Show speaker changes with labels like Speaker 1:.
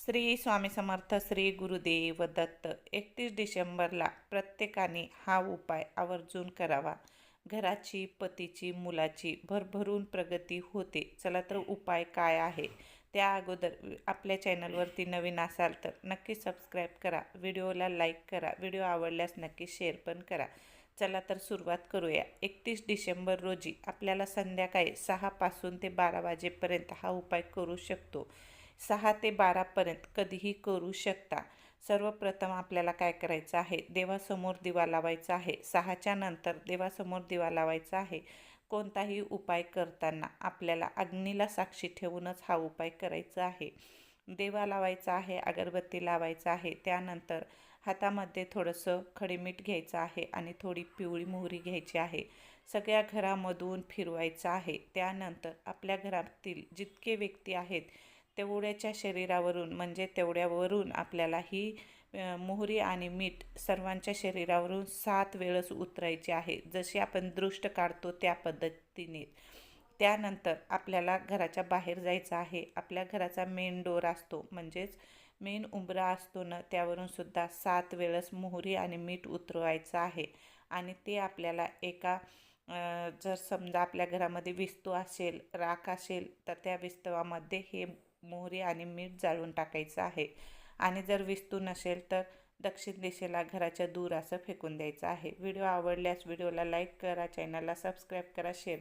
Speaker 1: श्री स्वामी समर्थ श्री गुरुदेव दत्त. 31 डिसेंबरला प्रत्येकाने हा उपाय आवर्जून करावा. घराची, पतीची, मुलाची भरभरून प्रगती होते. चला तर उपाय काय आहे त्या अगोदर आपल्या चॅनलवरती नवीन असाल तर नक्की सबस्क्राईब करा, व्हिडिओला लाईक करा, व्हिडिओ आवडल्यास नक्की शेअर पण करा. चला तर सुरुवात करूया. 31 डिसेंबर रोजी आपल्याला संध्याकाळी 6 पासून ते 12 वाजेपर्यंत हा उपाय करू शकतो. 6 ते 12पर्यंत कधीही करू शकता. सर्वप्रथम आपल्याला काय करायचं आहे, देवासमोर दिवा लावायचा आहे. 6च्या नंतर देवासमोर दिवा लावायचा आहे. कोणताही उपाय करताना आपल्याला अग्नीला साक्षी ठेवूनच हा उपाय करायचा आहे. दिवा लावायचा आहे, अगरबत्ती लावायचा आहे. त्यानंतर हातामध्ये थोडंसं खडे मीठ घ्यायचं आहे आणि थोडी पिवळी मोहरी घ्यायची आहे. सगळ्या घरामधून फिरवायचं आहे. त्यानंतर आपल्या घरातील जितके व्यक्ती आहेत तेवढ्याच्या शरीरावरून म्हणजे तेवढ्यावरून आपल्याला ही मोहरी आणि मीठ सर्वांच्या शरीरावरून 7 वेळेस उतरायचे आहे. जशी आपण दृष्ट काढतो त्या पद्धतीने. त्यानंतर आपल्याला घराच्या बाहेर जायचं आहे. आपल्या घराचा मेन डोर असतो म्हणजेच मेन उंबरा असतो ना, त्यावरून सुद्धा 7 वेळेस मोहरी आणि मीठ उतरवायचं आहे. आणि ते आपल्याला एका जर समजा आपल्या घरामध्ये विस्तू असेल, राख असेल तर त्या विस्तवामध्ये हे मोहरी आणि मीठ जाळून टाकायचं आहे. आणि जर विस्तू नसेल तर दक्षिण दिशेला घराच्या दूर असं फेकून द्यायचं आहे. व्हिडिओ आवडल्यास व्हिडिओला लाईक करा, चॅनलला सबस्क्राईब करा, शेअर